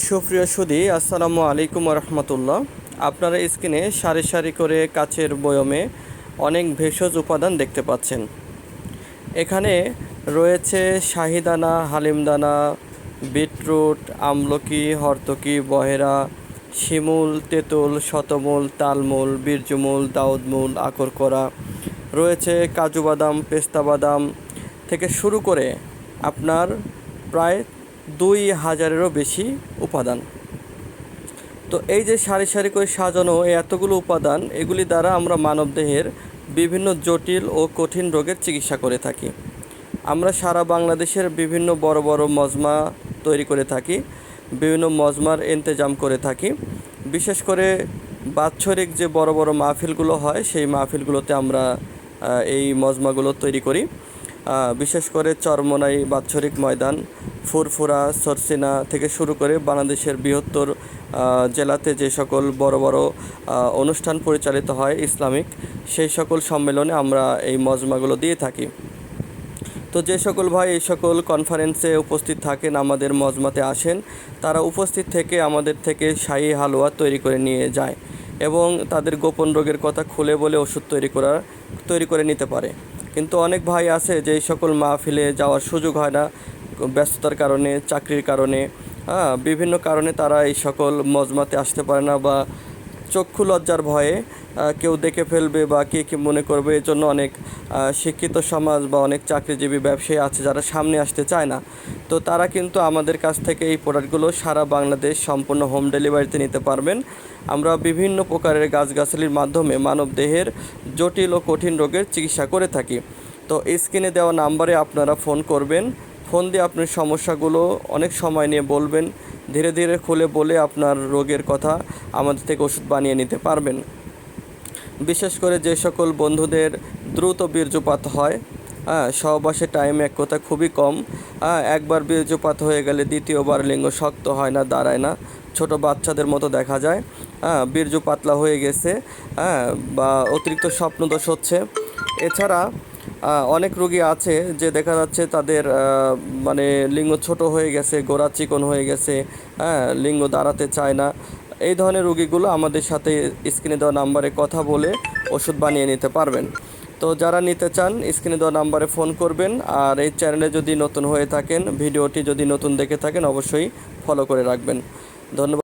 সুপ্রিয় সুধী, আসসালামু আলাইকুম রহমতুল্লাহ। আপনারা স্ক্রিনে সারি সারি করে কাচের বয়মে অনেক ভেষজ উপাদান দেখতে পাচ্ছেন। এখানে রয়েছে শাহিদানা, হালিমদানা, বিটরুট, আমলকি, হরতকি, বহেরা, শিমুল, তেঁতুল, শতমূল, তালমূল, বীর্যমূল, দাউদমূল, আকরকরা, রয়েছে কাজু বাদাম, পেস্তা বাদাম থেকে শুরু করে আপনার প্রায় 2000-এরও বেশি উপাদান। তো এই যে সারি সারি করে সাজানো এই এতগুলো উপাদান, এগুলি দ্বারা আমরা মানবদেহের বিভিন্ন জটিল ও কঠিন রোগের চিকিৎসা করে থাকি। আমরা সারা বাংলাদেশের বিভিন্ন বড় বড় মজমা তৈরি করে থাকি, বিভিন্ন মজমার ইন্তেজাম করে থাকি। বিশেষ করে বাৎসরিক যে বড় বড় মাহফিলগুলো হয়, সেই মাহফিলগুলোতে আমরা এই মজমাগুলো তৈরি করি। বিশেষ করে চরমোনাই বাৎসরিক ময়দান, ফুরফুরা, সরসিনা থেকে শুরু করে বাংলাদেশের বৃহত্তর জেলাতে যে সকল বড় বড় অনুষ্ঠান পরিচালিত হয় ইসলামিক, সেই সকল সম্মেলনে আমরা এই মজমাগুলো দিয়ে থাকি। তো যে সকল ভাই এই সকল কনফারেন্সে উপস্থিত থাকেন, আমাদের মজমাতে আসেন, তারা উপস্থিত থেকে আমাদের থেকে শাহী হালুয়া তৈরি করে নিয়ে যায় এবং তাদের গোপন রোগের কথা খুলে বলে ওষুধ তৈরি করে নিতে পারে। কিন্তু অনেক ভাই আছে যে এই সকল মাহফিলে যাওয়ার সুযোগ হয় না, ব্যস্ততার কারণে, চাকরির কারণে, বিভিন্ন কারণে তারা এই সকল মজমাতে আসতে পারে না, বা চক্ষু লজ্জার ভয়ে কেউ দেখে ফেলবে বা কে কী মনে করবে, এর জন্য অনেক শিক্ষিত সমাজ বা অনেক চাকরিজীবী ব্যবসায়ী আছে যারা সামনে আসতে চায় না। তো তারা কিন্তু আমাদের কাছ থেকে এই প্রোডাক্টগুলো সারা বাংলাদেশ সম্পূর্ণ হোম ডেলিভারিতে নিতে পারবেন। আমরা বিভিন্ন প্রকারের গাছগাছালির মাধ্যমে মানবদেহের জটিল ও কঠিন রোগের চিকিৎসা করে থাকি। তো স্ক্রিনে দেওয়া নাম্বারে আপনারা ফোন করবেন। ফোন দিয়ে আপনার সমস্যাগুলো অনেক সময় নিয়ে বলবেন, ধীরে ধীরে খুলে বলে আপনার রোগের কথা আমাদের থেকে ওষুধ বানিয়ে নিতে পারবেন। বিশেষ করে যে সকল বন্ধুদের দ্রুত বীর্যপাত হয়, সহবাসের টাইম এক কথা খুবই কম, একবার বীর্যপাত হয়ে গেলে দ্বিতীয়বার লিঙ্গ শক্ত হয় না, দাঁড়ায় না, ছোট বাচ্চাদের মতো দেখা যায়, বীর্য পাতলা হয়ে গেছে, বা অতিরিক্ত স্বপ্নদোষ হচ্ছে। এছাড়া অনেক রোগী আছে যে দেখা যাচ্ছে তাদের মানে লিঙ্গ ছোট হয়ে গেছে, গোড়া চিকন হয়ে গেছে, লিঙ্গ দাঁড়াতে চায় না। এই ধরনের রোগীগুলো আমাদের সাথে স্ক্রিনে দেওয়া নাম্বারে কথা বলে ওষুধ বানিয়ে নিতে পারবেন। তো যারা নিতে চান স্ক্রিনে দেওয়া নাম্বারে ফোন করবেন। আর এই চ্যানেলে যদি নতুন হয়ে থাকেন, ভিডিওটি যদি নতুন দেখে থাকেন, অবশ্যই ফলো করে রাখবেন। ধন্যবাদ।